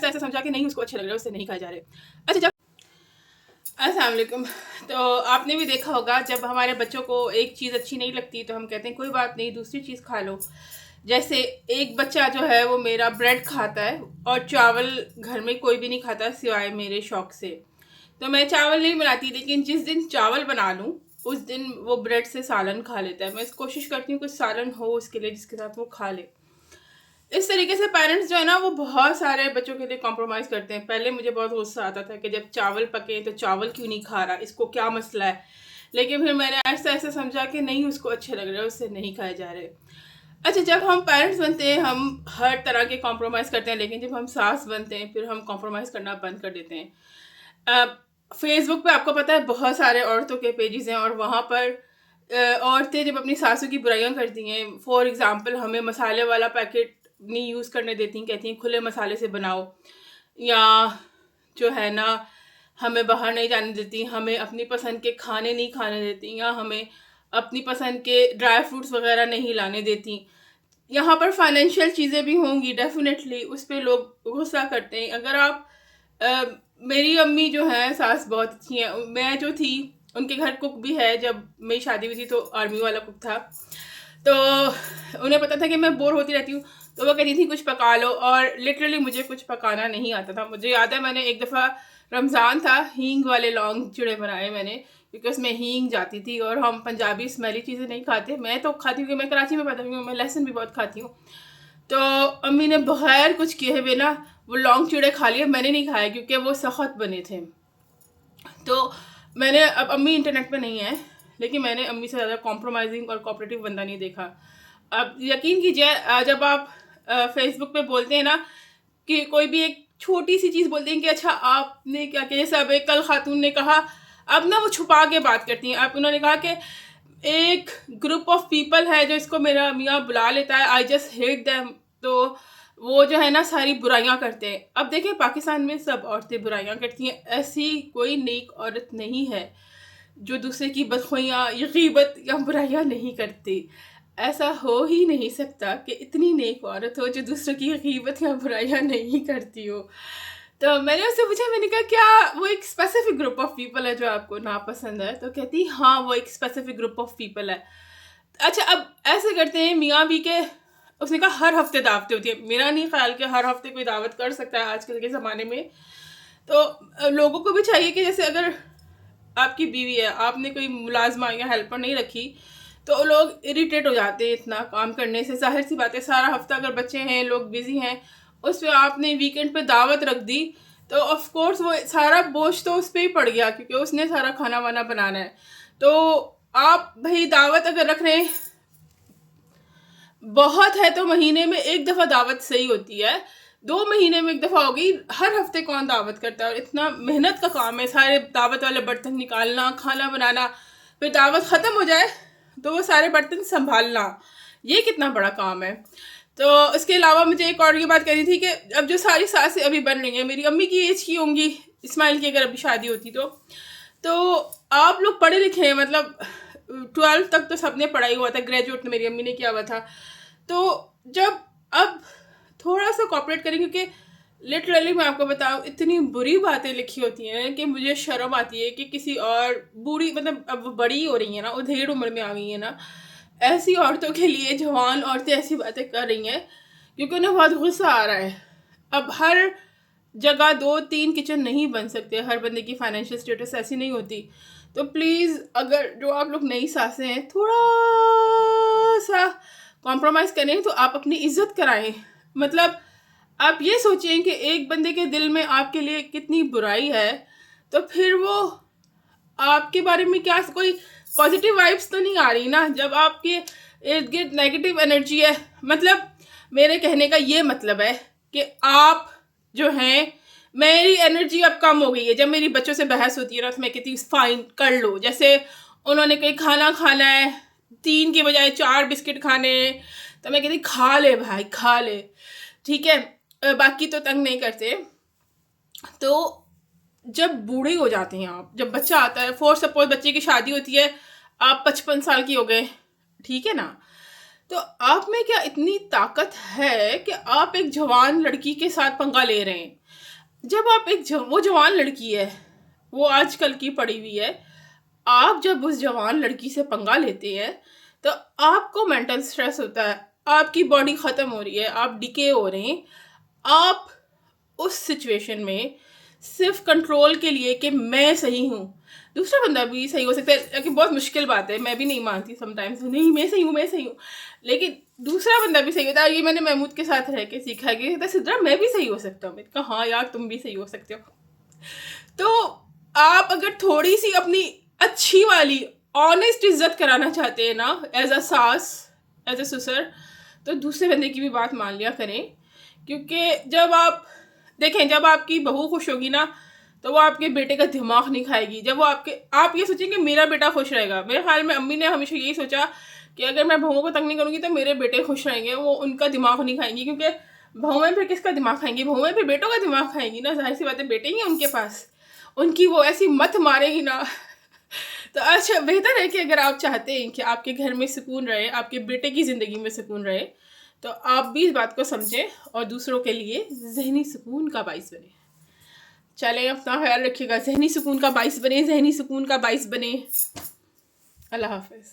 ایسا ایسا سمجھا کہ نہیں اس کو اچھے لگ رہے, اس سے نہیں کھائے جا رہے. اچھا جب السلام علیکم. تو آپ نے بھی دیکھا ہوگا جب ہمارے بچوں کو ایک چیز اچھی نہیں لگتی تو ہم کہتے ہیں کوئی بات نہیں دوسری چیز کھا لو. جیسے ایک بچہ جو ہے وہ میرا بریڈ کھاتا ہے اور چاول گھر میں کوئی بھی نہیں کھاتا سوائے میرے شوق سے. تو میں چاول نہیں بناتی, لیکن جس دن چاول بنا لوں اس دن وہ بریڈ سے سالن کھا لیتا ہے. میں کوشش کرتی ہوں کچھ سالن ہو اس کے لیے جس کے ساتھ وہ کھا لے. اس طریقے سے پیرنٹس جو ہے نا وہ بہت سارے بچوں کے لیے کمپرومائز کرتے ہیں. پہلے مجھے بہت غصہ آتا تھا کہ جب چاول پکے تو چاول کیوں نہیں کھا رہا, اس کو کیا مسئلہ ہے. لیکن پھر میں نے ایسا ایسا سمجھا کہ نہیں اس کو اچھے لگ رہے, اس سے نہیں کھائے جا رہے. اچھا جب ہم پیرنٹس بنتے ہیں ہم ہر طرح کے کمپرومائز کرتے ہیں, لیکن جب ہم ساس بنتے ہیں پھر ہم کمپرومائز کرنا بند کر دیتے ہیں. فیس بک پہ آپ کو پتہ ہے بہت سارے عورتوں کے پیجز ہیں اور وہاں پر عورتیں جب اپنی ساسوں کی برائیاں کرتی ہیں, فار ایگزامپل ہمیں مسالے والا پیکٹ نہیں یوز کرنے دیتی ہیں, کہتی ہیں کھلے مسالے سے بناؤ, یا جو ہے نا ہمیں باہر نہیں جانے دیتی, ہمیں اپنی پسند کے کھانے نہیں کھانے دیتی, یا ہمیں اپنی پسند کے ڈرائی فروٹس وغیرہ نہیں لانے دیتی. یہاں پر فائنینشیل چیزیں بھی ہوں گی ڈیفینیٹلی, اس پہ لوگ غصہ کرتے ہیں. اگر آپ میری امی جو ہیں ساس بہت اچھی ہیں. میں جو تھی ان کے گھر کک بھی ہے, جب میری شادی ہوئی تھی تو آرمی والا کک تھا, تو انہیں پتا تھا کہ میں بور ہوتی رہتی ہوں تو وہ کہتی تھی کچھ پکا لو, اور لٹرلی مجھے کچھ پکانا نہیں آتا تھا. مجھے یاد ہے میں نے ایک دفعہ رمضان تھا ہینگ والے لونگ چڑے بنائے میں نے, کیونکہ اس میں ہینگ جاتی تھی اور ہم پنجابی اسمیلی چیزیں نہیں کھاتے. میں تو کھاتی ہوں کہ میں کراچی میں پیدا ہوئی ہوں, میں لہسن بھی بہت کھاتی ہوں. تو امی نے بغیر کچھ کیے ہوئے نا وہ لونگ چڑے کھا لیے, میں نے نہیں کھایا کیونکہ وہ سخت بنے تھے. تو میں نے اب امی انٹرنیٹ پہ نہیں ہے لیکن میں نے امی سے زیادہ کمپرومائزنگ اور کوآپریٹو بندہ نہیں دیکھا. اب یقین کیجیے جب آپ فیس بک پہ بولتے ہیں نا کہ کوئی بھی ایک چھوٹی سی چیز بولتے ہیں کہ اچھا آپ نے کیا کہ جیسے اب ایک کل خاتون نے کہا, اب نا وہ چھپا کے بات کرتی ہیں. اب انہوں نے کہا کہ ایک گروپ آف پیپل ہے جو اس کو میرا میاں بلا لیتا ہے, آئی جسٹ ہیٹ دیم, تو وہ جو ہے نا ساری برائیاں کرتے ہیں. اب دیکھیں پاکستان میں سب عورتیں برائیاں کرتی ہیں, ایسی کوئی نیک عورت نہیں ہے جو دوسرے کی بدخوئیاں یا غیبت یا برائیاں نہیں کرتی. ایسا ہو ہی نہیں سکتا کہ اتنی نیک عورت ہو جو دوسروں کی غیبت یا برائیاں نہیں کرتی ہو. تو میں نے اس سے پوچھا, میں نے کہا کیا وہ ایک اسپیسیفک گروپ آف پیپل ہے جو آپ کو ناپسند ہے؟ تو کہتی ہاں وہ ایک اسپیسیفک گروپ آف پیپل ہے. اچھا اب ایسے کرتے ہیں میاں بھی کہ اس نے کہا ہر ہفتے دعوتیں ہوتی ہیں. میرا نہیں خیال کہ ہر ہفتے کوئی دعوت کر سکتا ہے آج کل کے زمانے میں. تو لوگوں کو بھی چاہیے کہ جیسے اگر آپ کی بیوی ہے, آپ نے کوئی ملازمہ یا ہیلپر نہیں رکھی تو لوگ اریٹیٹ ہو جاتے ہیں اتنا کام کرنے سے. ظاہر سی بات ہے سارا ہفتہ اگر بچے ہیں لوگ بزی ہیں, اس پہ آپ نے ویکینڈ پہ دعوت رکھ دی تو آف کورس وہ سارا بوجھ تو اس پہ ہی پڑ گیا کیونکہ اس نے سارا کھانا وانا بنانا ہے. تو آپ بھائی دعوت اگر رکھ رہے ہیں بہت ہے تو مہینے میں ایک دفعہ دعوت صحیح ہوتی ہے, 2 مہینے میں ایک دفعہ ہوگی. ہر ہفتے کون دعوت کرتا ہے؟ اور اتنا محنت کا کام ہے, سارے دعوت والے برتن نکالنا, کھانا بنانا, پھر دعوت ختم ہو جائے تو وہ سارے برتن سنبھالنا, یہ کتنا بڑا کام ہے. تو اس کے علاوہ مجھے ایک اور یہ بات کرنی تھی کہ اب جو ساری ساسیں ابھی بن رہی ہیں, میری امی کی ایج کی ہوں گی, اسماعیل کی اگر ابھی شادی ہوتی تو آپ لوگ پڑھے لکھے ہیں, مطلب 12 تک تو سب نے پڑھائی ہوا تھا, گریجویٹ میری امی نے کیا ہوا تھا. تو جب اب تھوڑا سا کوآپریٹ کریں, کیونکہ لٹرلی میں آپ کو بتاؤں اتنی بری باتیں لکھی ہوتی ہیں کہ مجھے شرم آتی ہے کہ کسی اور بوڑھی, مطلب اب وہ بڑی ہو رہی ہیں نا, ادھیڑ عمر میں آ گئی ہیں نا, ایسی عورتوں کے لیے جوان عورتیں ایسی باتیں کر رہی ہیں کیونکہ انہیں بہت غصہ آ رہا ہے. اب ہر جگہ 2-3 کچن نہیں بن سکتے, ہر بندے کی فائنینشیل اسٹیٹس ایسی نہیں ہوتی. تو پلیز اگر جو آپ لوگ نئی ساسیں ہیں تھوڑا سا کمپرومائز کریں تو آپ اپنی عزت کرائیں. مطلب آپ یہ سوچیں کہ ایک بندے کے دل میں آپ کے لیے کتنی برائی ہے تو پھر وہ آپ کے بارے میں کیا کوئی پازیٹیو وائبس تو نہیں آ رہی نا, جب آپ کے ارد گرد نیگیٹو انرجی ہے. مطلب میرے کہنے کا یہ مطلب ہے کہ آپ جو ہیں, میری انرجی اب کم ہو گئی ہے. جب میری بچوں سے بحث ہوتی ہے نا تو میں کہتی ہوں فائن کر لو, جیسے انہوں نے کوئی کھانا کھانا ہے 3 کی بجائے 4 بسکٹ کھانے تو میں کہتی کھا لے بھائی کھا لے, ٹھیک ہے, باقی تو تنگ نہیں کرتے. تو جب بوڑھے ہو جاتے ہیں آپ, جب بچہ آتا ہے, فور سپوز بچے کی شادی ہوتی ہے, آپ 55 سال کی ہو گئے, ٹھیک ہے نا, تو آپ میں کیا اتنی طاقت ہے کہ آپ ایک جوان لڑکی کے ساتھ پنگا لے رہے ہیں؟ جب آپ وہ جوان لڑکی ہے، وہ آج کل کی پڑھی ہوئی ہے، آپ جب اس جوان لڑکی سے پنگا لیتے ہیں تو آپ کو مینٹل سٹریس ہوتا ہے، آپ کی باڈی ختم ہو رہی ہے، آپ ڈکے ہو رہے ہیں، آپ اس سچویشن میں صرف کنٹرول کے لیے کہ میں صحیح ہوں، دوسرا بندہ بھی صحیح ہو سکتا ہے، کہ بہت مشکل بات ہے، میں بھی نہیں مانتی سم ٹائمز، نہیں میں صحیح ہوں میں صحیح ہوں، لیکن دوسرا بندہ بھی صحیح ہوتا ہے. یہ میں نے محمود کے ساتھ رہ کے سیکھا ہے کہ سدرا میں بھی صحیح ہو سکتا ہوں. میں نے کہا ہاں یار تم بھی صحیح ہو سکتے ہو. تو آپ اگر تھوڑی سی اپنی اچھی والی آنےسٹ عزت کرانا چاہتے ہیں نا، ایز اے ساس، ایز اے سسر، تو دوسرے بندے کی بھی بات مان لیا کریں. کیونکہ جب آپ دیکھیں، جب آپ کی بہو خوش ہوگی نا تو وہ آپ کے بیٹے کا دماغ نہیں کھائے گی. جب وہ آپ یہ سوچیں کہ میرا بیٹا خوش رہے گا. میرے خیال میں امی نے ہمیشہ یہی سوچا کہ اگر میں بہوؤں کو تنگ نہیں کروں گی تو میرے بیٹے خوش رہیں گے، وہ ان کا دماغ نہیں کھائیں گی. کیونکہ بہویں پھر کس کا دماغ کھائیں گی؟ بہویں پھر بیٹوں کا دماغ کھائیں گی نا، ظاہر سی بات ہے، بیٹے ہی ہیں ان کے پاس، ان کی وہ ایسی مت مارے گی نا. تو اچھا بہتر ہے کہ اگر آپ چاہتے ہیں کہ آپ کے گھر میں سکون رہے، آپ کے بیٹے کی زندگی میں سکون رہے، تو آپ بھی اس بات کو سمجھیں اور دوسروں کے لیے ذہنی سکون کا باعث بنے. چلیں اپنا خیال رکھیے گا، ذہنی سکون کا باعث بنے، ذہنی سکون کا باعث بنے. اللہ حافظ.